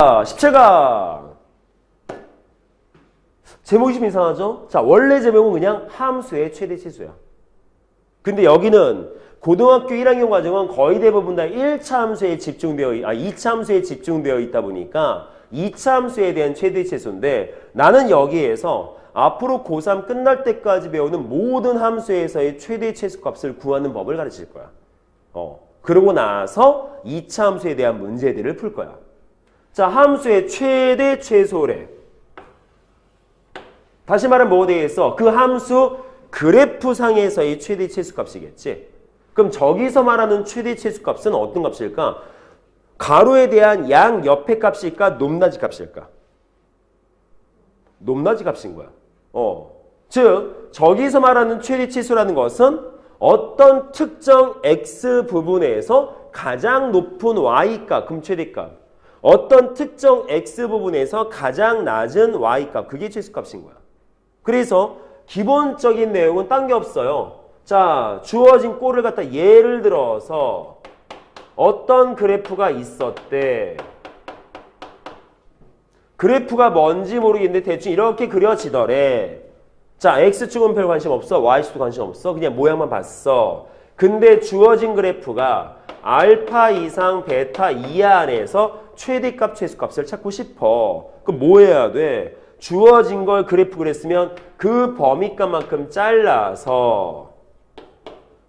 17강. 제목이 좀 이상하죠? 자, 원래 제목은 그냥 함수의 최대 치수야. 근데 여기는 고등학교 1학년 과정은 거의 대부분 다 1차 함수에 집중되어, 2차 함수에 집중되어 있다 보니까 2차 함수에 대한 최대 치수인데 나는 여기에서 앞으로 고3 끝날 때까지 배우는 모든 함수에서의 최대 최소 값을 구하는 법을 가르칠 거야. 그러고 나서 2차 함수에 대한 문제들을 풀 거야. 자, 함수의 최대 최소래. 다시 말하면 뭐가 되겠어? 그 함수 그래프상에서의 최대 최소 값이겠지. 그럼 저기서 말하는 최대 최소 값은 어떤 값일까? 가로에 대한 양 옆의 값일까? 높낮이 값일까? 높낮이 값인 거야. 즉 저기서 말하는 최대 최소라는 것은 어떤 특정 x 부분에서 가장 높은 y값, 그럼 최대값. 어떤 특정 x 부분에서 가장 낮은 y값, 그게 최소값인 거야. 그래서 기본적인 내용은 딴 게 없어요. 자, 주어진 꼴을 갖다 예를 들어서 어떤 그래프가 있었대. 그래프가 뭔지 모르겠는데 대충 이렇게 그려지더래. 자, x축은 별 관심 없어. y축도 관심 없어. 그냥 모양만 봤어. 근데 주어진 그래프가 알파 이상 베타 이하 안에서 최대값 최소값을 찾고 싶어. 그럼 뭐 해야 돼? 주어진 걸 그래프 그랬으면 그 범위값만큼 잘라서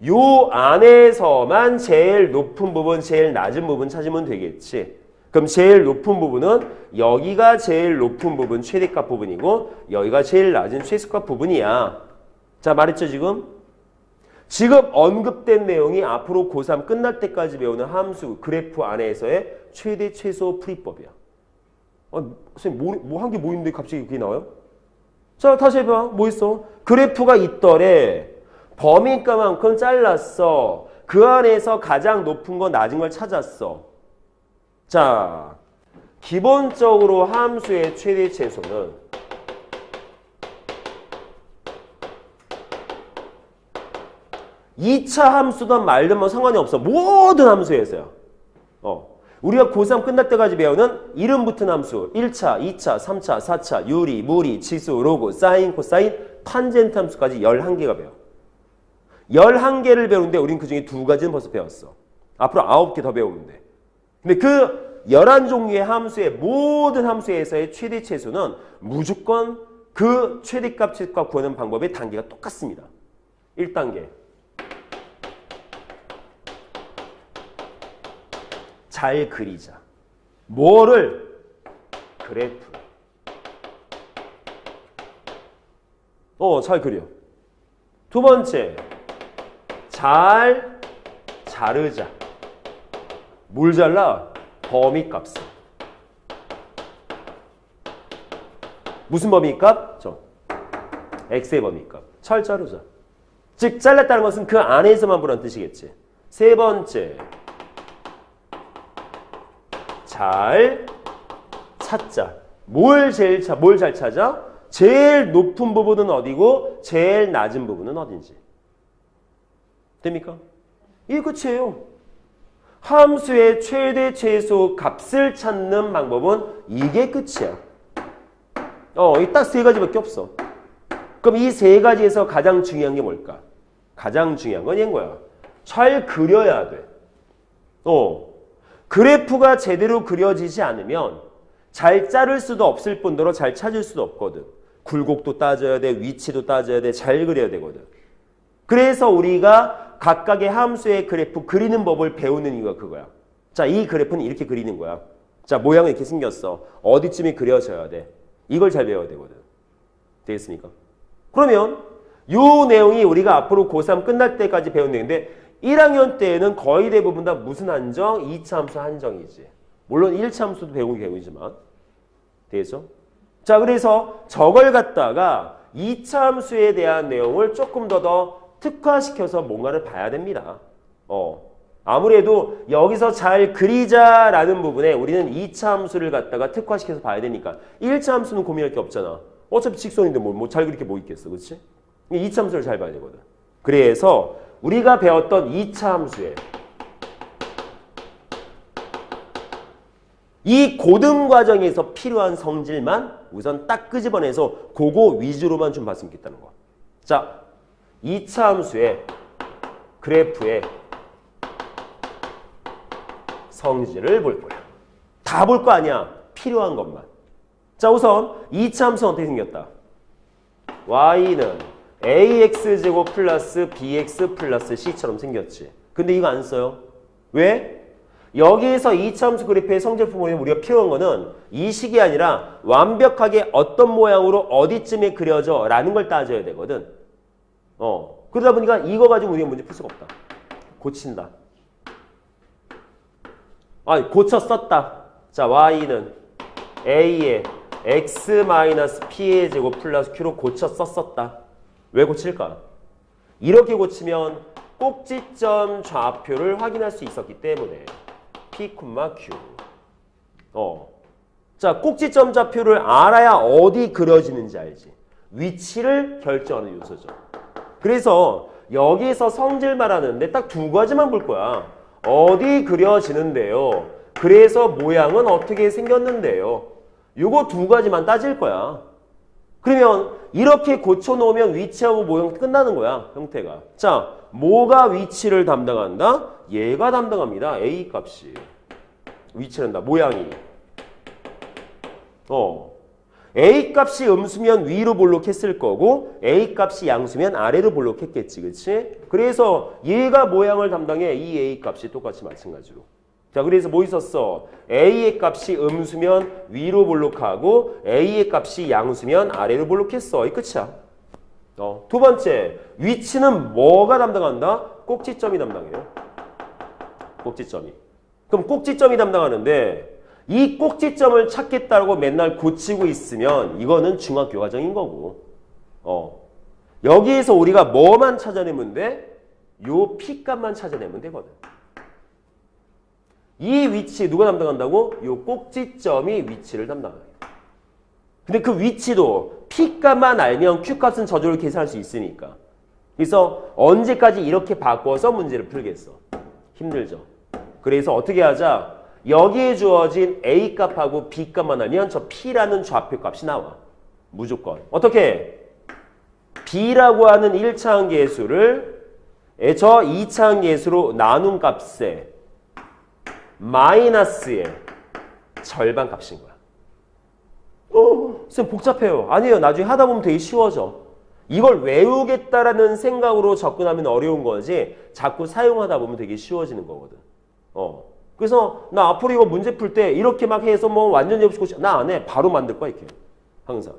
요 안에서만 제일 높은 부분, 제일 낮은 부분 찾으면 되겠지. 그럼 제일 높은 부분은 여기가 제일 높은 부분, 최대값 부분이고 여기가 제일 낮은 최소값 부분이야. 자, 말했죠 지금? 지금 언급된 내용이 앞으로 고3 끝날 때까지 배우는 함수, 그래프 안에서의 최대 최소 풀이법이야. 선생님 뭐 한 게 뭐 있는데 갑자기 그게 나와요? 자, 다시 해봐. 뭐 있어? 그래프가 있더래. 범위값만큼 잘랐어. 그 안에서 가장 높은 거 낮은 걸 찾았어. 자, 기본적으로 함수의 최대 최소는 (2차) 함수든 말든 뭐 상관이 없어. 모든 함수에서요. 우리가 고3 끝날 때까지 배우는 이름 붙은 함수 1차, 2차, 3차, 4차, 유리, 무리, 치수, 로그, 사인, 코사인, 탄젠트 함수까지 11개가 배워. 11개를 배우는데 우린 그중에 2가지는 벌써 배웠어. 앞으로 9개 더 배우면 돼. 근데 그 11종류의 함수의 모든 함수에서의 최대 최소는 무조건 그 최대값, 최소값 구하는 방법의 단계가 똑같습니다. 1단계. 잘 그리자. 뭐를? 그래프. 잘 그려. 두 번째. 잘 자르자. 뭘 잘라? 범위값을. 무슨 범위값? x의 범위값. 잘 자르자. 즉 잘랐다는 것은 그 안에서만 보라는 뜻이겠지. 세 번째. 잘 찾자. 뭘 잘 찾아? 제일 높은 부분은 어디고 제일 낮은 부분은 어딘지. 됩니까? 이게 끝이에요. 함수의 최대 최소 값을 찾는 방법은 이게 끝이야. 이 딱 세 가지밖에 없어. 그럼 이 세 가지에서 가장 중요한 게 뭘까? 가장 중요한 건 얘인 거야. 잘 그려야 돼. 그래프가 제대로 그려지지 않으면 잘 자를 수도 없을 뿐더러 잘 찾을 수도 없거든. 굴곡도 따져야 돼. 위치도 따져야 돼. 잘 그려야 되거든. 그래서 우리가 각각의 함수의 그래프 그리는 법을 배우는 이유가 그거야. 자, 이 그래프는 이렇게 그리는 거야. 자, 모양은 이렇게 생겼어. 어디쯤에 그려져야 돼. 이걸 잘 배워야 되거든. 되겠습니까? 그러면 이 내용이 우리가 앞으로 고3 끝날 때까지 배운 내용인데 1학년 때에는 거의 대부분 다 무슨 한정? 2차 함수 한정이지. 물론 1차 함수도 배우긴 배우지만. 되겠죠? 자, 그래서 저걸 갖다가 2차 함수에 대한 내용을 조금 더 특화시켜서 뭔가를 봐야 됩니다. 아무래도 여기서 잘 그리자라는 부분에 우리는 2차 함수를 갖다가 특화시켜서 봐야 되니까 1차 함수는 고민할 게 없잖아. 어차피 직선인데 뭐 잘 그릴 게 뭐 있겠어. 그렇지? 2차 함수를 잘 봐야 되거든. 그래서 우리가 배웠던 2차 함수에 이 고등 과정에서 필요한 성질만 우선 딱 끄집어내서 그거 위주로만 좀 봤으면 좋겠다는 거. 자, 2차 함수의 그래프의 성질을 볼 거야. 다 볼 거 아니야. 필요한 것만. 자, 우선 2차 함수는 어떻게 생겼다? y는 ax제곱 플러스 bx 플러스 c처럼 생겼지. 근데 이거 안 써요. 왜? 여기에서 2차 함수 그래프의 성질 부분에 우리가 필요한 거는 이 식이 아니라 완벽하게 어떤 모양으로 어디쯤에 그려져 라는 걸 따져야 되거든. 그러다 보니까 이거 가지고 우리가 문제 풀 수가 없다. 고친다. 고쳐 썼다. 자, y는 a의 x-p의 제곱 플러스 q로 고쳐 썼었다. 왜 고칠까? 이렇게 고치면 꼭지점 좌표를 확인할 수 있었기 때문에 p, q. 자, 꼭지점 좌표를 알아야 어디 그려지는지 알지. 위치를 결정하는 요소죠. 그래서 여기서 성질 말하는데 딱 두 가지만 볼 거야. 어디 그려지는데요. 그래서 모양은 어떻게 생겼는데요. 요거 두 가지만 따질 거야. 그러면 이렇게 고쳐놓으면 위치하고 모양 끝나는 거야. 형태가. 자, 뭐가 위치를 담당한다? 얘가 담당합니다. A 값이. 위치를 한다. 모양이. A 값이 음수면 위로 볼록했을 거고 A 값이 양수면 아래로 볼록했겠지. 그치? 그래서 얘가 모양을 담당해. 이 A 값이 똑같이 마찬가지로. 자, 그래서 뭐 있었어? A의 값이 음수면 위로 볼록하고 A의 값이 양수면 아래로 볼록했어. 이 끝이야. 두 번째, 위치는 뭐가 담당한다? 꼭지점이 담당해요. 꼭지점이. 그럼 꼭지점이 담당하는데 이 꼭지점을 찾겠다고 맨날 고치고 있으면 이거는 중학교 과정인 거고. 여기에서 우리가 뭐만 찾아내면 돼? 요 P값만 찾아내면 되거든. 이 위치 누가 담당한다고? 요 꼭지점이 위치를 담당해요. 근데 그 위치도 P값만 알면 Q값은 저절로 계산할 수 있으니까. 그래서 언제까지 이렇게 바꿔서 문제를 풀겠어? 힘들죠. 그래서 어떻게 하자? 여기에 주어진 A값하고 B값만 알면 저 P라는 좌표값이 나와. 무조건. 어떻게? B라고 하는 1차항 계수를 저 2차항 계수로 나눈 값에 마이너스의 절반 값인 거야. 쌤 복잡해요. 아니에요. 나중에 하다 보면 되게 쉬워져. 이걸 외우겠다라는 생각으로 접근하면 어려운 거지 자꾸 사용하다 보면 되게 쉬워지는 거거든. 그래서 나 앞으로 이거 문제 풀 때 이렇게 막 해서 뭐 완전 접시고 나 안 해. 바로 만들 거야 이렇게. 항상.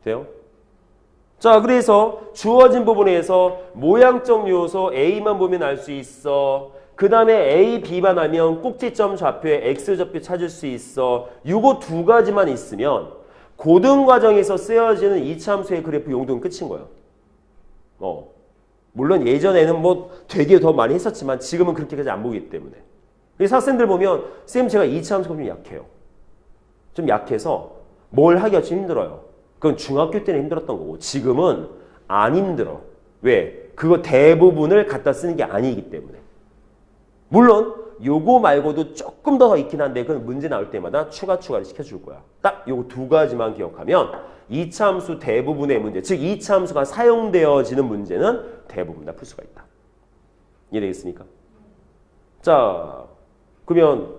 돼요? 자, 그래서 주어진 부분에서 모양적 요소 A만 보면 알 수 있어. 그 다음에 A, B만 알면 꼭지점 좌표에 X좌표 찾을 수 있어. 요거 두 가지만 있으면 고등 과정에서 쓰여지는 2차 함수의 그래프 용도는 끝인 거예요. 물론 예전에는 뭐 되게 더 많이 했었지만 지금은 그렇게까지 안 보기 때문에. 그래서 학생들 보면 쌤 제가 2차 함수가 좀 약해요. 좀 약해서 뭘 하기가 좀 힘들어요. 그건 중학교 때는 힘들었던 거고 지금은 안 힘들어. 왜? 그거 대부분을 갖다 쓰는 게 아니기 때문에. 물론 요거 말고도 조금 더 있긴 한데 그건 문제 나올 때마다 추가를 시켜줄 거야. 딱 요거 두 가지만 기억하면 2차 함수 대부분의 문제, 즉 2차 함수가 사용되어지는 문제는 대부분 다 풀 수가 있다. 이해되겠습니까? 자, 그러면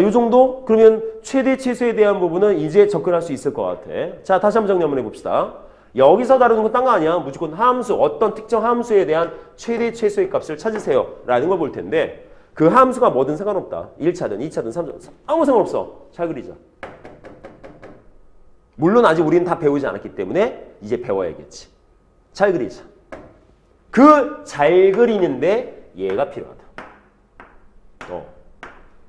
요 정도? 그러면 최대 최소에 대한 부분은 이제 접근할 수 있을 것 같아. 자, 다시 한번 정리 한번 해봅시다. 여기서 다루는 건 딴 거 아니야. 무조건 함수, 어떤 특정 함수에 대한 최대 최소의 값을 찾으세요 라는 걸 볼 텐데 그 함수가 뭐든 상관없다. 1차든 2차든 3차든 아무 상관없어. 잘 그리자. 물론 아직 우리는 다 배우지 않았기 때문에 이제 배워야겠지. 잘 그리자. 그 잘 그리는데 얘가 필요하다.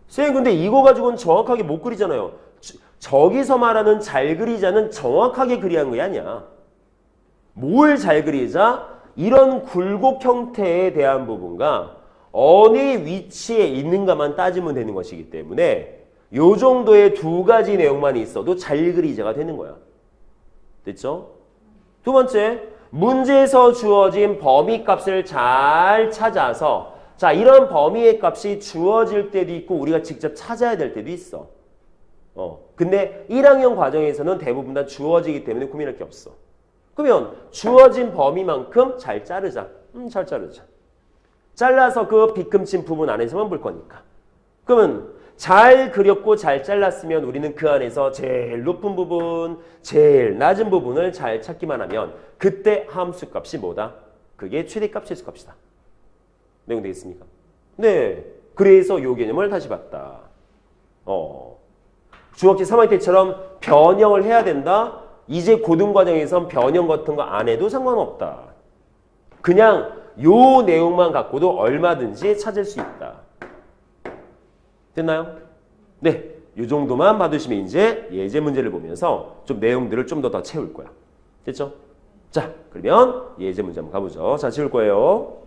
쌤 근데 이거 가지고는 정확하게 못 그리잖아요. 저기서 말하는 잘 그리자는 정확하게 그리한 게 아니야. 뭘 잘 그리자? 이런 굴곡 형태에 대한 부분과 어느 위치에 있는가만 따지면 되는 것이기 때문에 요 정도의 두 가지 내용만 있어도 잘 그리자가 되는 거야. 됐죠? 두 번째, 문제에서 주어진 범위 값을 잘 찾아서 자, 이런 범위의 값이 주어질 때도 있고 우리가 직접 찾아야 될 때도 있어. 근데 1학년 과정에서는 대부분 다 주어지기 때문에 고민할 게 없어. 그러면 주어진 범위만큼 잘 자르자. 잘 자르자. 잘라서 그 빗금친 부분 안에서만 볼 거니까. 그러면 잘 그렸고 잘 잘랐으면 우리는 그 안에서 제일 높은 부분, 제일 낮은 부분을 잘 찾기만 하면 그때 함수값이 뭐다? 그게 최대값, 최소값이다. 내용 되겠습니까? 네. 그래서 요 개념을 다시 봤다. 중학교 3학년 때처럼 변형을 해야 된다? 이제 고등과정에선 변형 같은 거 안 해도 상관없다. 그냥 요 내용만 갖고도 얼마든지 찾을 수 있다. 됐나요? 네. 요 정도만 받으시면 이제 예제 문제를 보면서 좀 내용들을 좀 더 채울 거야. 됐죠? 자, 그러면 예제 문제 한번 가보죠. 자, 지울 거예요.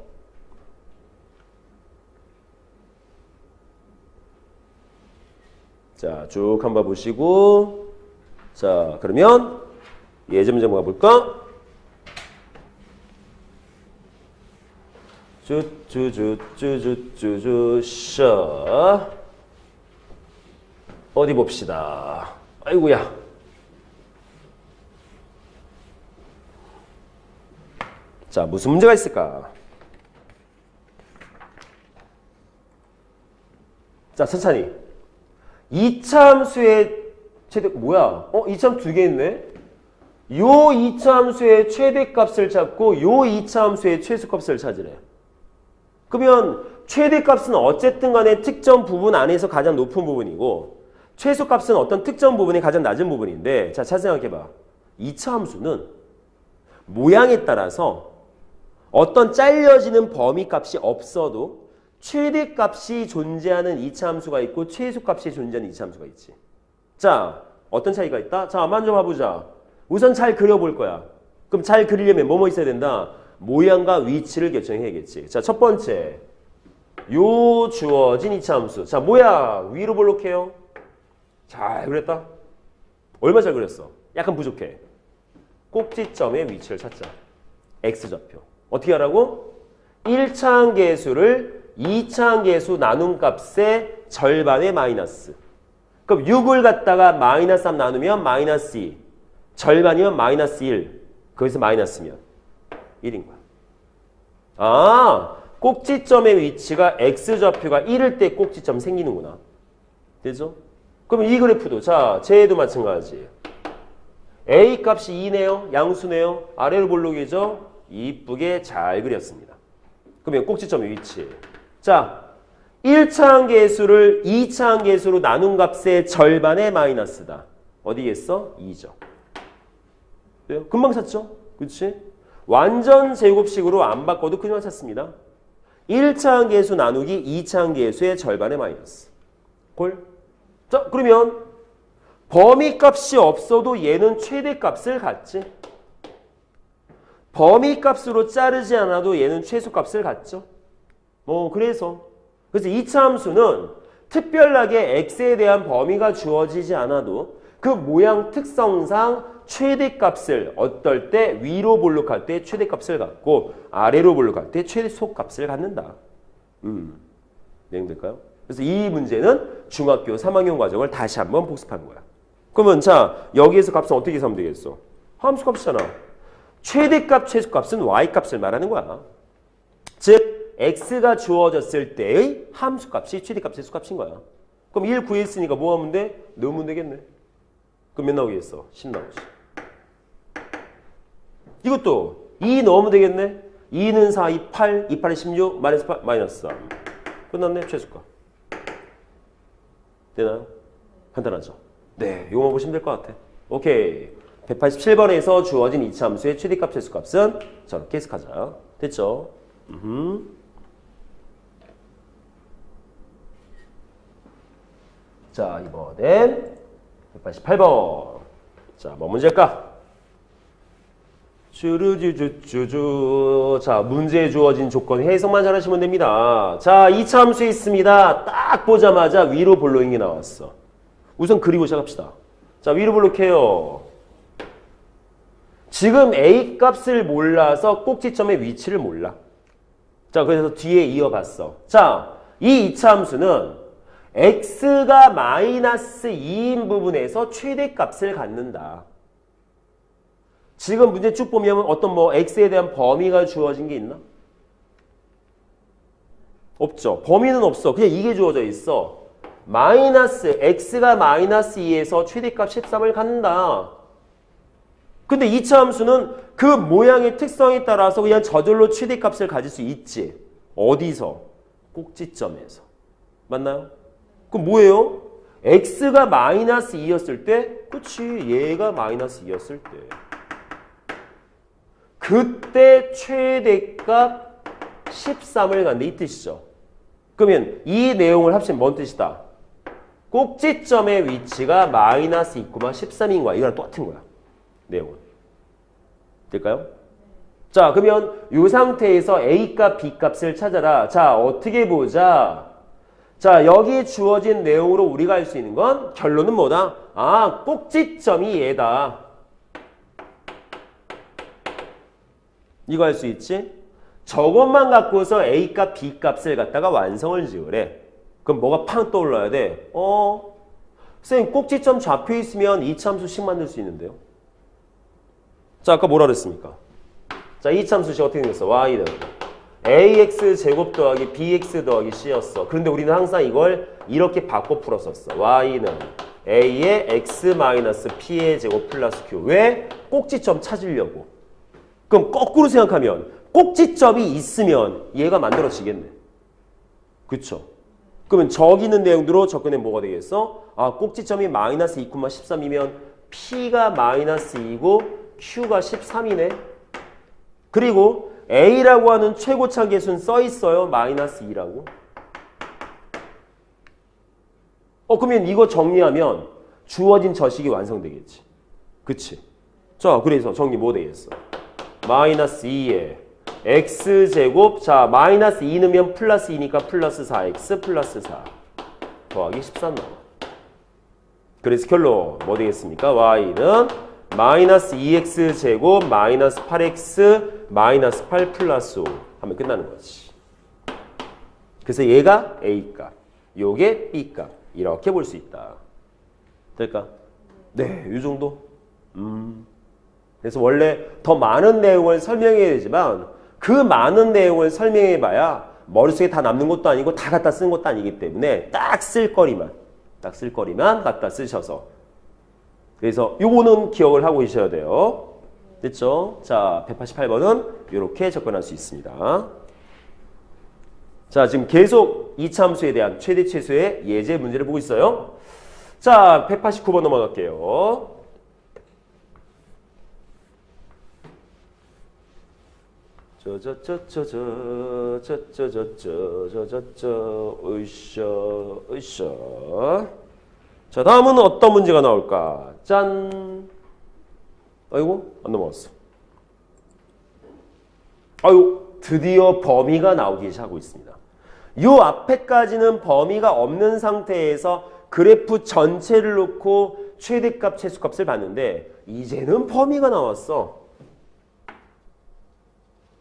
자, 쭉 한번 보시고. 자, 그러면 예제 문제 한번 가볼까? 쭈 어디 봅시다. 아이고야. 자, 무슨 문제가 있을까? 자, 천천히. 이차함수의 최대, 뭐야? 이차함수 두 개 있네? 요 이차함수의 최대값을 찾고 요 이차함수의 최소값을 찾으래. 그러면 최대값은 어쨌든 간에 특정 부분 안에서 가장 높은 부분이고 최소값은 어떤 특정 부분이 가장 낮은 부분인데, 자, 잘 생각해봐. 이차함수는 모양에 따라서 어떤 잘려지는 범위값이 없어도 최대값이 존재하는 이차함수가 있고 최소값이 존재하는 이차함수가 있지. 자, 어떤 차이가 있다? 자, 먼저 봐보자. 우선 잘 그려볼 거야. 그럼 잘 그리려면 뭐뭐 있어야 된다? 모양과 위치를 결정해야겠지. 자, 첫 번째. 요 주어진 이차함수. 자, 모양 위로 볼록해요. 잘 그렸다. 얼마 잘 그렸어? 약간 부족해. 꼭지점의 위치를 찾자. X좌표. 어떻게 하라고? 1차항계수를 2차항계수 나눈 값의 절반의 마이너스. 그럼 6을 갖다가 마이너스 3 나누면 마이너스 2. 절반이면 마이너스 1. 거기서 마이너스면 1인 거야. 아, 꼭지점의 위치가 X좌표가 1일 때 꼭지점 생기는구나. 되죠? 그럼 이 그래프도, 자, 쟤도 마찬가지. A 값이 2네요. 양수네요. 아래로 볼록이죠. 이쁘게 잘 그렸습니다. 그러면 꼭지점의 위치. 자, 1차항계수를 2차항계수로 나눈 값의 절반의 마이너스다. 어디겠어? 2죠. 그래요? 금방 찾죠? 그렇지? 완전 제곱식으로 안 바꿔도 그냥 찾습니다. 1차항계수 나누기 2차항계수의 절반의 마이너스. 꼴? 자, 그러면 범위값이 없어도 얘는 최대값을 갖지. 범위값으로 자르지 않아도 얘는 최소값을 갖죠. 그래서 2차 함수는 특별하게 x에 대한 범위가 주어지지 않아도 그 모양 특성상 최대값을 어떨 때 위로 볼록할 때 최대값을 갖고 아래로 볼록할 때 최소값을 갖는다. 내용될까요? 그래서 이 문제는 중학교 3학년 과정을 다시 한번 복습한 거야. 그러면 자, 여기에서 값은 어떻게 계산하면 되겠어? 함수값이잖아. 최대값, 최소값은 y값을 말하는 거야. 즉 x가 주어졌을 때의 함수값이 최대값, 최소값인 거야. 그럼 1 구했으니까 뭐 하면 돼? 넣으면 되겠네. 그럼 몇 나오겠어? 10 나오지. 이것도 2 넣으면 되겠네. 2는 4, 2, 8, 2, 8은 16, 마이너스 8, 마이너스 3. 끝났네, 최소값. 되나요? 간단하죠? 네, 이거만 보시면 될 것 같아. 오케이. 187번에서 주어진 이차 함수의 최대값, 최소값은 저렇게 해석하자. 됐죠? 자, 이번엔 188번. 자, 뭐 문제일까? 쭈르쭈쭈쭈쭈. 자, 문제에 주어진 조건 해석만 잘하시면 됩니다. 자, 이차 함수에 있습니다. 딱 보자마자 위로 볼록이 나왔어. 우선 그리고 시작합시다. 자, 위로 볼록해요. 지금 A 값을 몰라서 꼭지점의 위치를 몰라. 자, 그래서 뒤에 이어봤어. 자, 이 이차함수는 x가 마이너스 2인 부분에서 최대값을 갖는다. 지금 문제 쭉 보면 어떤 뭐 x에 대한 범위가 주어진 게 있나? 없죠. 범위는 없어. 그냥 이게 주어져 있어. 마이너스 x가 마이너스 2에서 최대값 13을 갖는다. 근데 이차 함수는 그 모양의 특성에 따라서 그냥 저절로 최대값을 가질 수 있지. 어디서? 꼭지점에서. 맞나요? 그럼 뭐예요? x가 마이너스 2였을 때, 그치, 얘가 마이너스 2였을 때. 그때 최대값 13을 갖는다. 이 뜻이죠. 그러면 이 내용을 합치면 뭔 뜻이다? 꼭지점의 위치가 마이너스 2,13인 거야. 이거랑 똑같은 거야. 내용은. 될까요? 자, 그러면 이 상태에서 A값, B값을 찾아라. 자, 어떻게 보자? 자, 여기 주어진 내용으로 우리가 알 수 있는 건 결론은 뭐다? 아, 꼭지점이 얘다. 이거 할 수 있지? 저것만 갖고서 A값, B값을 갖다가 완성을 지으래. 그럼 뭐가 팡 떠올라야 돼? 선생님 꼭지점 좌표 있으면 이차함수식 만들 수 있는데요. 자, 아까 뭐라 그랬습니까? 자, 이차함수식 어떻게 생겼어? y는 ax 제곱 더하기 bx 더하기 c였어. 그런데 우리는 항상 이걸 이렇게 바꿔 풀었었어. y는 a의 x 마이너스 p의 제곱 플러스 q. 왜? 꼭지점 찾으려고. 그럼 거꾸로 생각하면 꼭지점이 있으면 얘가 만들어지겠네. 그쵸? 그러면 저기 있는 내용대로 접근하면 뭐가 되겠어? 아, 꼭지점이 마이너스 2,13이면 p가 마이너스 2고 q가 13이네. 그리고 a라고 하는 최고차 계수는 써 있어요. 마이너스 2라고. 그러면 이거 정리하면 주어진 저식이 완성되겠지. 그치? 자, 그래서 정리 뭐 되겠어? 마이너스 2에 x제곱, 자, 마이너스 2 넣으면 플러스 2니까 플러스 4x 플러스 4 더하기 13 나와. 그래서 결론 뭐 되겠습니까? y는 마이너스 2x제곱 마이너스 8x 마이너스 8 플러스 5 하면 끝나는 거지. 그래서 얘가 a값, 요게 b값 이렇게 볼 수 있다. 될까? 네, 이 정도. 그래서 원래 더 많은 내용을 설명해야 되지만 그 많은 내용을 설명해봐야 머릿속에 다 남는 것도 아니고 다 갖다 쓰는 것도 아니기 때문에 딱 쓸 거리만 갖다 쓰셔서, 그래서 요거는 기억을 하고 계셔야 돼요. 됐죠? 자, 188번은 이렇게 접근할 수 있습니다. 자, 지금 계속 이차함수에 대한 최대 최소의 예제 문제를 보고 있어요. 자, 189번 넘어갈게요. 으쌰. 자, 다음은 어떤 문제가 나올까? 짠. 아이고, 안 넘어갔어. 아유, 드디어 범위가 나오기 시작하고 있습니다. 요 앞에까지는 범위가 없는 상태에서 그래프 전체를 놓고 최대값, 최소값을 봤는데 이제는 범위가 나왔어.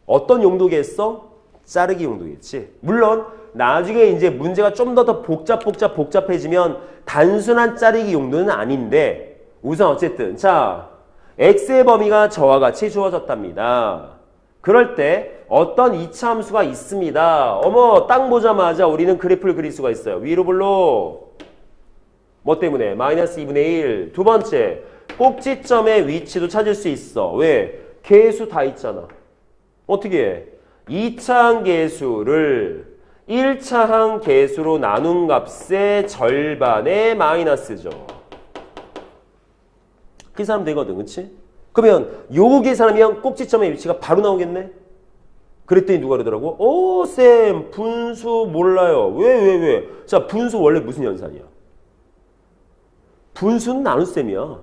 어떤 용도겠어? 자르기 용도겠지. 물론 나중에 이제 문제가 좀 더 복잡해지면 단순한 자르기 용도는 아닌데 우선 어쨌든 자, x의 범위가 저와 같이 주어졌답니다. 그럴 때 어떤 이차함수가 있습니다. 어머, 딱 보자마자 우리는 그래프를 그릴 수가 있어요. 위로 불러. 뭐 때문에? 마이너스 2분의 1. 두 번째, 꼭지점의 위치도 찾을 수 있어. 왜? 계수 다 있잖아. 어떻게 해? 2차항 계수를 1차항 계수로 나눈 값의 절반의 마이너스죠. 계산하면 되거든. 그치? 그러면 요거 계산하면 꼭지점의 위치가 바로 나오겠네? 그랬더니 누가 그러더라고? 오, 쌤, 분수 몰라요. 왜? 자, 분수 원래 무슨 연산이야? 분수는 나눗셈이야.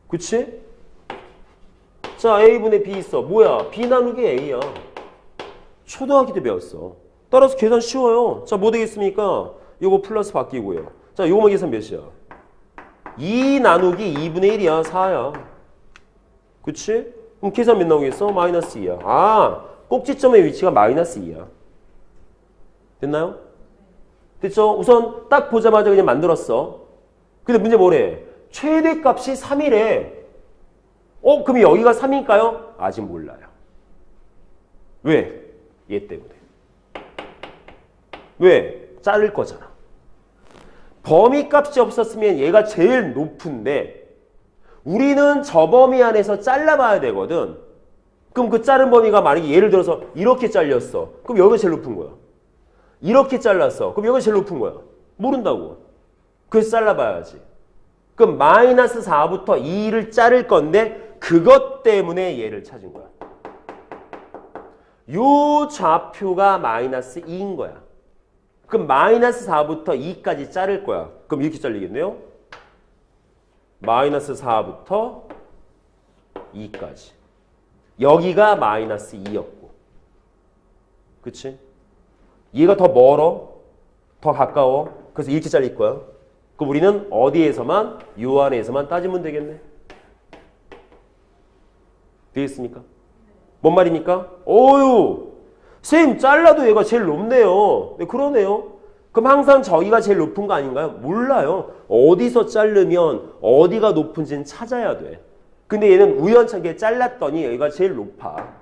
그치? 자, A분의 B 있어. 뭐야? B 나누기 A야. 초등학교 때 배웠어. 따라서 계산 쉬워요. 자, 뭐 되겠습니까? 요거 플러스 바뀌고요. 자, 요거만 계산 몇이야? 2 나누기 2분의 1이야. 4야. 그치? 그럼 계산 몇 나오겠어? 마이너스 2야. 아, 꼭지점의 위치가 마이너스 2야. 됐나요? 됐죠? 우선 딱 보자마자 그냥 만들었어. 근데 문제 뭐래? 최대값이 3이래. 그럼 여기가 3일까요? 아직 몰라요. 왜? 얘 때문에. 왜? 자를 거잖아. 범위값이 없었으면 얘가 제일 높은데 우리는 저 범위 안에서 잘라봐야 되거든. 그럼 그 자른 범위가 만약에 예를 들어서 이렇게 잘렸어. 그럼 여기가 제일 높은 거야. 이렇게 잘랐어. 그럼 여기가 제일 높은 거야. 모른다고. 그래서 잘라봐야지. 그럼 마이너스 4부터 2를 자를 건데 그것 때문에 얘를 찾은 거야. 요 좌표가 마이너스 2인 거야. 그럼 마이너스 4부터 2까지 자를 거야. 그럼 이렇게 잘리겠네요. 마이너스 4부터 2까지. 여기가 마이너스 2였고. 그치? 얘가 더 멀어? 더 가까워? 그래서 이렇게 잘릴 거야. 그럼 우리는 어디에서만? 요 안에서만 따지면 되겠네. 되겠습니까? 뭔 말입니까? 어유, 쌤 잘라도 얘가 제일 높네요. 네, 그러네요. 그럼 항상 저기가 제일 높은 거 아닌가요? 몰라요. 어디서 자르면 어디가 높은지는 찾아야 돼. 근데 얘는 우연찮게 잘랐더니 여기가 제일 높아.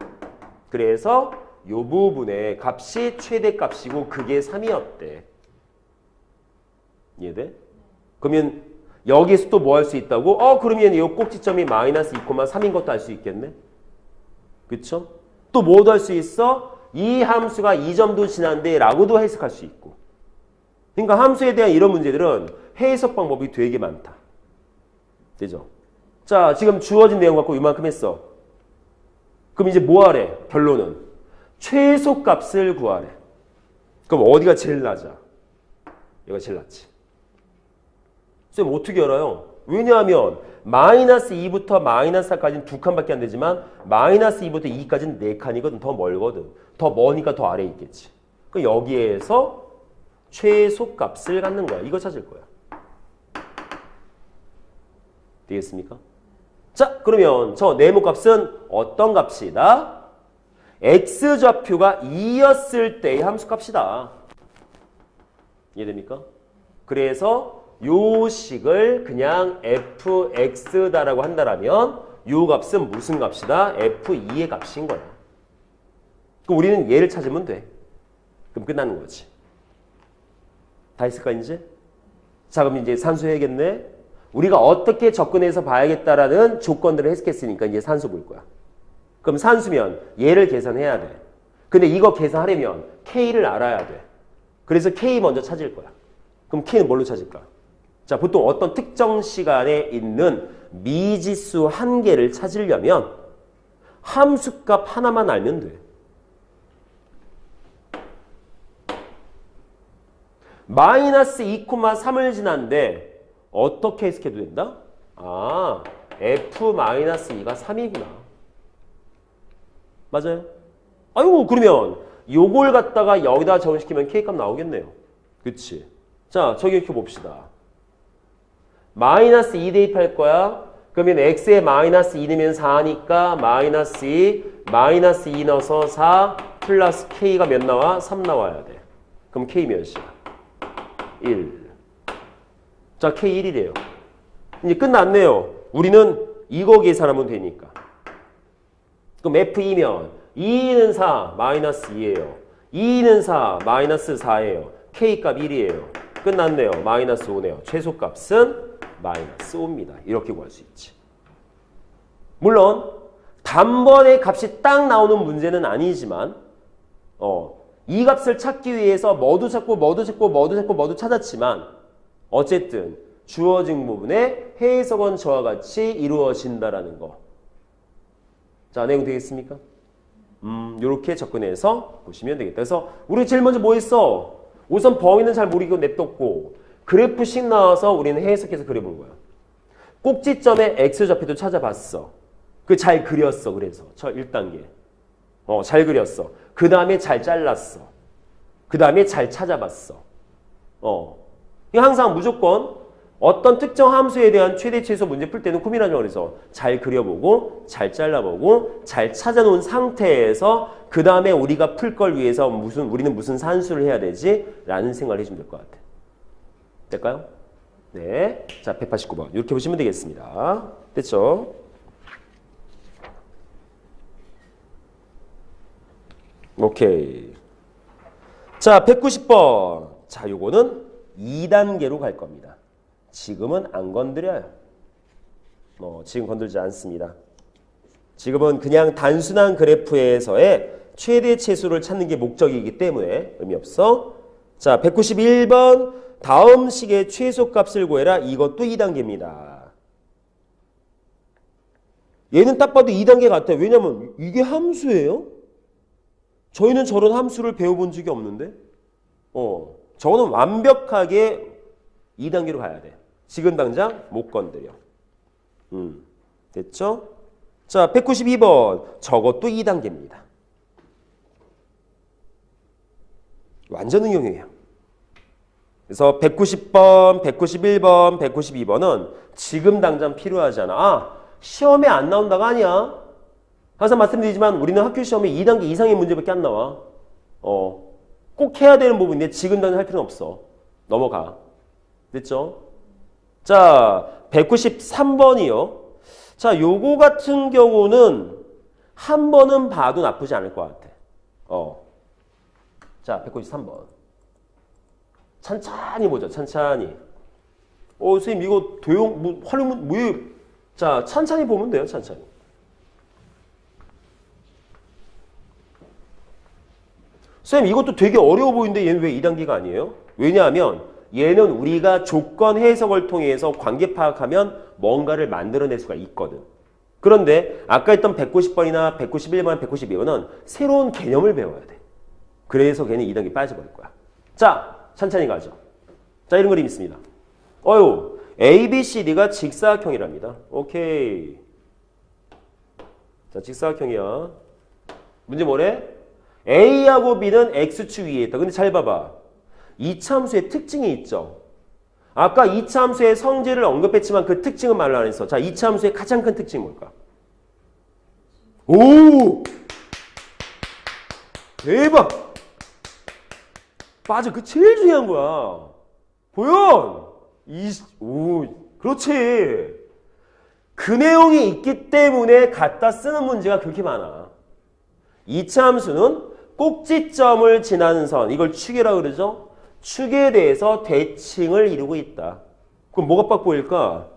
그래서 이 부분의 값이 최대값이고 그게 3이었대. 이해돼? 그러면 여기서 또 뭐 할 수 있다고? 그러면 이 꼭지점이 마이너스 2,3인 것도 알 수 있겠네? 그쵸? 또 뭐도 할 수 있어? 이 함수가 이 점도 지난데 라고도 해석할 수 있고. 그러니까 함수에 대한 이런 문제들은 해석 방법이 되게 많다. 되죠? 자, 지금 주어진 내용 갖고 이만큼 했어. 그럼 이제 뭐 하래? 결론은 최소값을 구하래. 그럼 어디가 제일 낮아? 얘가 제일 낮지. 쌤 어떻게 알아요? 왜냐하면 마이너스 2부터 마이너스 4까지는 2칸밖에 안 되지만 마이너스 2부터 2까지는 4칸이거든. 더 멀거든. 더 머니까 더 아래에 있겠지. 그럼 여기에서 최소값을 갖는 거야. 이거 찾을 거야. 되겠습니까? 자, 그러면 저 네모값은 어떤 값이다? x좌표가 2였을 때의 함수값이다. 이해됩니까? 그래서 요 식을 그냥 fx다라고 한다라면 요 값은 무슨 값이다? f2의 값인 거야. 그럼 우리는 얘를 찾으면 돼. 그럼 끝나는 거지. 다 했을까 이제? 자, 그럼 이제 산수해야겠네. 우리가 어떻게 접근해서 봐야겠다라는 조건들을 해석했으니까 이제 산수 볼 거야. 그럼 산수면 얘를 계산해야 돼. 근데 이거 계산하려면 K를 알아야 돼. 그래서 K 먼저 찾을 거야. 그럼 K는 뭘로 찾을까? 자, 보통 어떤 특정 시간에 있는 미지수 한 개를 찾으려면 함수값 하나만 알면 돼. 마이너스 2,3을 지났는데 어떻게 해석해도 된다? f-2가 3이구나. 맞아요? 아이고, 그러면 요걸 갖다가 여기다 적용시키면 K값 나오겠네요. 그치? 자, 저기 이렇게 봅시다. 마이너스 2 대입할 거야. 그러면 x에 마이너스 2 넣으면 4니까 마이너스 2 넣어서 4 플러스 K가 몇 나와? 3 나와야 돼. 그럼 K 몇이야? 1. 자, K 1이래요. 이제 끝났네요. 우리는 이거 계산하면 되니까. 그럼 F2면 2는 4, 마이너스 2예요. 2는 4, 마이너스 4예요. K값 1이에요. 끝났네요. 마이너스 5네요. 최소값은 마이너스 5입니다. 이렇게 구할 수 있지. 물론 단번에 값이 딱 나오는 문제는 아니지만 이 값을 찾기 위해서 뭐도 찾고 찾았지만 어쨌든 주어진 부분에 해석은 저와 같이 이루어진다라는 거. 자, 내용 되겠습니까? 요렇게 접근해서 보시면 되겠다. 그래서 우리 제일 먼저 뭐 했어? 우선 범위는 잘 모르고 냅뒀고 그래프식 나와서 우리는 해석해서 그려본 거야. 꼭지점에 x좌표도 찾아봤어. 그 잘 그렸어. 그래서 1단계. 잘 그렸어. 그 다음에 잘 잘랐어. 그 다음에 잘 찾아봤어. 항상 무조건 어떤 특정 함수에 대한 최대 최소 문제 풀 때는 고민하죠. 그래서 잘 그려보고 잘 잘라보고 잘 찾아놓은 상태에서 그 다음에 우리가 풀 걸 위해서 우리는 무슨 산수를 해야 되지? 라는 생각을 해주면 될 것 같아요. 될까요? 네. 자, 189번. 이렇게 보시면 되겠습니다. 됐죠? 오케이. 자, 190번. 자, 요거는 2단계로 갈 겁니다. 지금은 안 건드려요. 지금 건들지 않습니다. 지금은 그냥 단순한 그래프에서의 최대 최소를 찾는 게 목적이기 때문에 의미 없어. 자, 191번. 다음 식의 최소값을 구해라. 이것도 2단계입니다. 얘는 딱 봐도 2단계 같아요. 왜냐면 이게 함수예요. 저희는 저런 함수를 배워본 적이 없는데. 저거는 완벽하게 2단계로 가야 돼. 지금 당장 못 건드려. 됐죠? 자, 192번. 저것도 2단계입니다. 완전 응용이에요. 그래서 190번, 191번, 192번은 지금 당장 필요하잖아. 아, 시험에 안 나온다가 아니야. 항상 말씀드리지만 우리는 학교 시험에 2단계 이상의 문제밖에 안 나와. 꼭 해야 되는 부분인데 지금 당장 할 필요는 없어. 넘어가. 됐죠? 자, 193번이요. 자, 요거 같은 경우는 한 번은 봐도 나쁘지 않을 것 같아. 자, 193번. 찬찬히 보자, 찬찬히. 선생님, 이거 도용, 활용, 자, 찬찬히 보면 돼요, 찬찬히. 선생님, 이것도 되게 어려워 보이는데 얘는 왜 2단계가 아니에요? 왜냐하면 얘는 우리가 조건 해석을 통해서 관계 파악하면 뭔가를 만들어낼 수가 있거든. 그런데 아까 했던 190번이나 191번, 192번은 새로운 개념을 배워야 돼. 그래서 걔는 2단계 빠져버릴 거야. 자, 천천히 가죠. 자, 이런 그림 있습니다. A, B, C, D가 직사각형이랍니다. 오케이. 자, 직사각형이야. 문제 뭐래? A하고 B는 X축 위에 있다. 근데 잘 봐봐. 이차함수의 특징이 있죠. 아까 이차함수의 성질을 언급했지만 그 특징은 말로 안 했어. 자, 이차함수의 가장 큰 특징이 뭘까? 오! 대박! 맞아, 그 제일 중요한 거야. 보현! 그렇지. 그 내용이 있기 때문에 갖다 쓰는 문제가 그렇게 많아. 이차함수는 꼭지점을 지나는 선, 이걸 축이라고 그러죠? 축에 대해서 대칭을 이루고 있다. 그럼 뭐가 빡 보일까?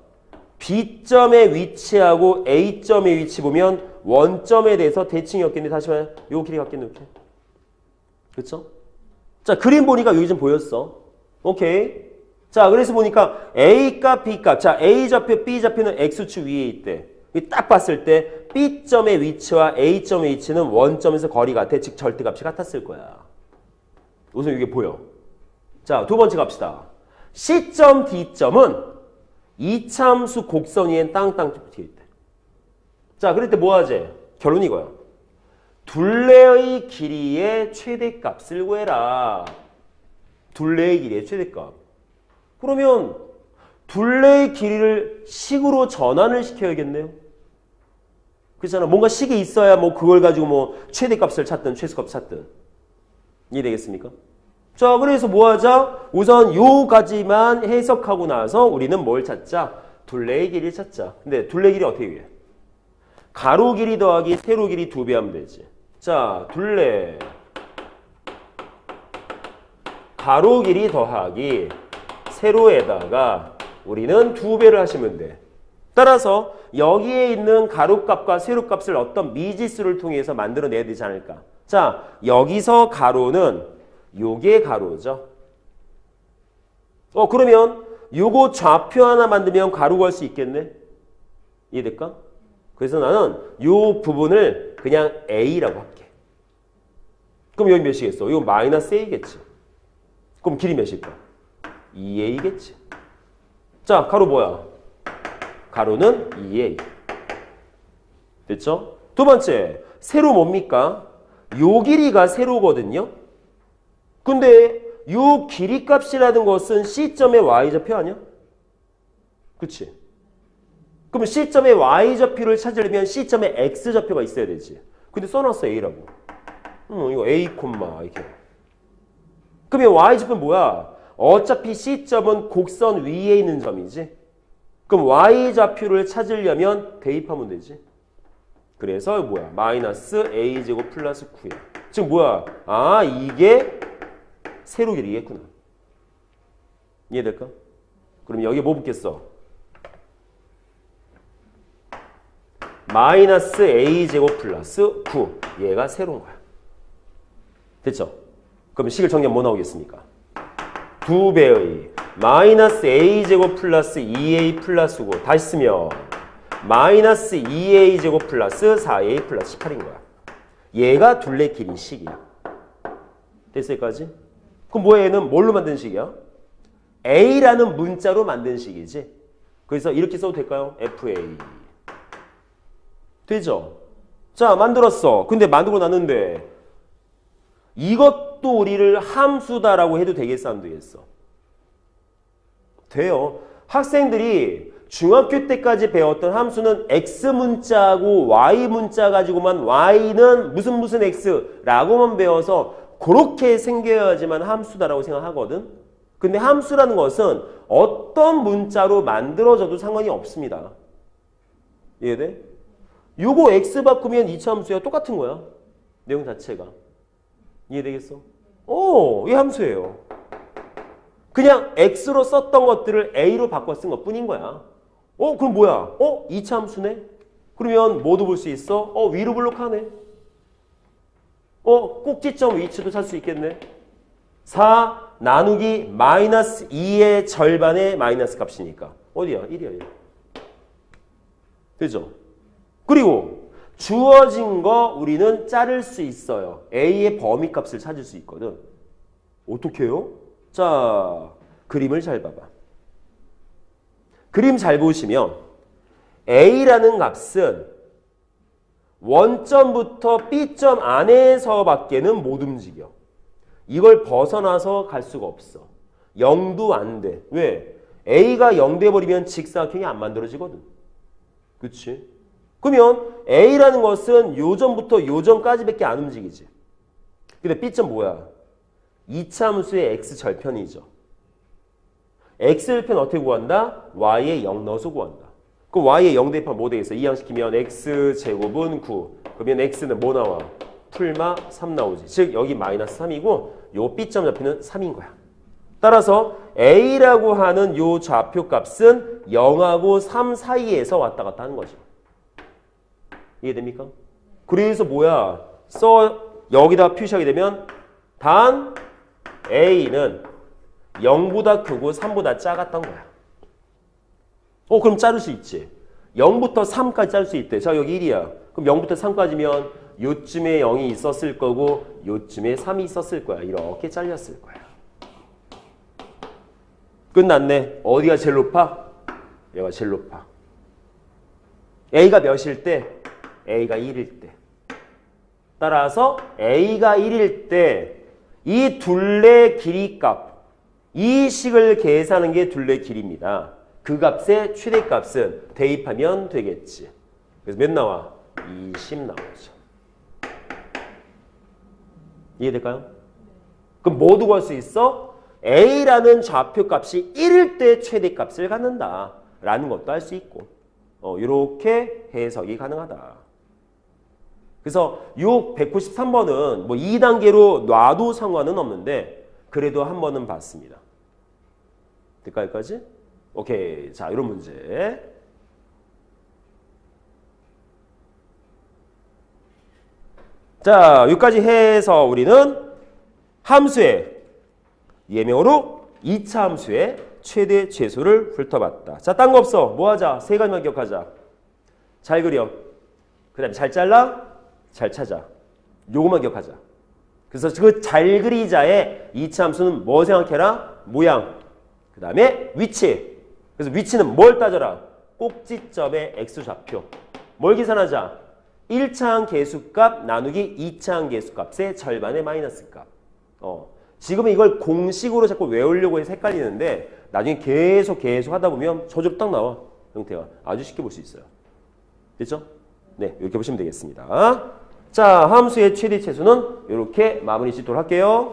B점의 위치하고 A점의 위치 보면 원점에 대해서 대칭이 없겠네. 다시 말해, 요 길이 같겠네, 이렇게. 그렇죠? 자, 그림 보니까 여기 좀 보였어. 오케이. 자, 그래서 보니까 A값, B값. 자, A좌표, B좌표는 X축 위에 있대. 딱 봤을 때 B점의 위치와 A점의 위치는 원점에서 거리 같아. 즉 절대값이 같았을 거야. 우선 이게 보여. 자, 두 번째 갑시다. C점, D점은 이차함수 곡선 위엔 땅땅 붙어 있대. 자, 그럴 때 뭐 하지? 결론이 이거야. 둘레의 길이의 최대값을 구해라. 둘레의 길이의 최대값. 그러면 둘레의 길이를 식으로 전환을 시켜야겠네요. 그렇잖아. 뭔가 식이 있어야 뭐 그걸 가지고 뭐 최대값을 찾든 최소값 찾든. 이해되겠습니까? 자, 그래서 뭐 하자? 우선 요 가지만 해석하고 나서 우리는 뭘 찾자? 둘레의 길이를 찾자. 근데 둘레 길이 어떻게 해? 가로 길이 더하기 세로 길이 2배 하면 되지. 자, 둘레. 가로 길이 더하기 세로에다가 우리는 2배를 하시면 돼. 따라서 여기에 있는 가로값과 세로값을 어떤 미지수를 통해서 만들어내야 되지 않을까. 자, 여기서 가로는 요게 가로죠. 그러면 요거 좌표 하나 만들면 가로 구할 수 있겠네? 이해될까? 그래서 나는 요 부분을 그냥 A라고 할게. 그럼 여기 몇이겠어? 이거 마이너스 A겠지. 그럼 길이 몇일까? 2A겠지. 자, 가로 뭐야? 가로는 2A. 됐죠? 두 번째, 세로 뭡니까? 요 길이가 세로거든요. 근데 요 길이 값이라는 것은 C점의 Y좌표 아니야? 그치? 그럼 C점의 Y좌표를 찾으려면 C점에 X좌표가 있어야 되지. 근데 써놨어 A라고. 이거 A, 이렇게. 그러면 Y좌표는 뭐야? 어차피 C점은 곡선 위에 있는 점이지. 그럼 Y좌표를 찾으려면 대입하면 되지. 그래서 뭐야? 마이너스 A제곱 플러스 9야. 즉 뭐야? 아, 이게 세로 길이겠구나. 이해될까? 그럼 여기 뭐 붙겠어? 마이너스 A제곱 플러스 9. 얘가 세로인 거야. 됐죠? 그럼 식을 정리하면 뭐 나오겠습니까? 2배의 마이너스 A제곱 플러스 2A 플러스 9. 다시 쓰면 마이너스 2A제곱 플러스 4A 플러스 18인 거야. 얘가 둘레 길이 식이야. 됐어 여기까지? 그럼 뭐야 얘는 뭘로 만든 식이야? A라는 문자로 만든 식이지. 그래서 이렇게 써도 될까요? FA. 되죠? 자 만들었어. 근데 만들고 났는데 이것도 우리를 함수다라고 해도 되겠어 안 되겠어? 돼요. 학생들이 중학교 때까지 배웠던 함수는 X 문자하고 Y 문자 가지고만 Y는 무슨 X라고만 배워서 그렇게 생겨야지만 함수다라고 생각하거든. 근데 함수라는 것은 어떤 문자로 만들어져도 상관이 없습니다. 이해돼? 요거 X 바꾸면 이차함수야. 똑같은 거야. 내용 자체가. 이해되겠어? 이 함수예요. 그냥 X로 썼던 것들을 A로 바꿔 쓴 것 뿐인 거야. 그럼 뭐야? 2차 함수네? 그러면 뭐도 볼 수 있어? 위로 블록하네. 꼭지점 위치도 찾을 수 있겠네. 4 나누기 마이너스 2의 절반의 마이너스 값이니까. 어디야? 1이야. 1. 되죠? 그리고 주어진 거 우리는 자를 수 있어요. A의 범위값을 찾을 수 있거든. 어떻게 해요? 자, 그림을 잘 봐봐. 그림 잘 보시면 A라는 값은 원점부터 B점 안에서밖에는 못 움직여. 이걸 벗어나서 갈 수가 없어. 0도 안 돼. 왜? A가 0 돼버리면 직사각형이 안 만들어지거든. 그치? 그러면 A라는 것은 요점부터 요점까지밖에 안 움직이지. 근데 B점 뭐야? 2차 함수의 X절편이죠. X절편 어떻게 구한다? Y에 0 넣어서 구한다. 그럼 Y에 0 대입하면 뭐 되겠어? 이항시키면 X제곱은 9. 그러면 X는 뭐 나와? 풀마 3 나오지. 즉 여기 마이너스 3이고 요 B점 좌표는 3인 거야. 따라서 A라고 하는 요 좌표값은 0하고 3 사이에서 왔다 갔다 하는 거죠. 이해됩니까? 그래서 뭐야? 여기다 표시하게 되면 단 A는 0보다 크고 3보다 작았던 거야. 그럼 자를 수 있지. 0부터 3까지 자를 수 있대. 자 여기 1이야. 그럼 0부터 3까지면 요쯤에 0이 있었을 거고 요쯤에 3이 있었을 거야. 이렇게 잘렸을 거야. 끝났네. 어디가 제일 높아? 얘가 제일 높아. A가 몇일 때? A가 1일 때. 따라서 A가 1일 때 이 둘레 길이 값, 이 식을 계산하는 게 둘레 길이입니다. 그 값의 최대값은 대입하면 되겠지. 그래서 몇 나와? 20 나오죠. 이해될까요? 그럼 뭐 두고 할 수 있어? A라는 좌표값이 1일 때 최대값을 갖는다 라는 것도 할 수 있고 이렇게 해석이 가능하다. 그래서 이 193번은 뭐 2단계로 놔도 상관은 없는데 그래도 한 번은 봤습니다. 될까 여기까지? 오케이. 자, 이런 문제. 자, 여기까지 해서 우리는 함수의 예명으로 2차 함수의 최대 최소를 훑어봤다. 자, 딴 거 없어. 뭐 하자? 세 가지만 기억하자. 잘 그려. 그 다음에 잘 잘라. 잘 찾아. 요것만 기억하자. 그래서 그 잘 그리자의 2차 함수는 뭐 생각해라? 모양. 그 다음에 위치. 그래서 위치는 뭘 따져라? 꼭지점의 X좌표. 뭘 계산하자? 1차항 계수값 나누기 2차항 계수값의 절반의 마이너스 값. 지금은 이걸 공식으로 자꾸 외우려고 해서 헷갈리는데 나중에 계속 하다 보면 저절로 딱 나와. 형태가. 아주 쉽게 볼 수 있어요. 됐죠? 네, 이렇게 보시면 되겠습니다. 자, 함수의 최대 최소는 이렇게 마무리 짓도록 할게요.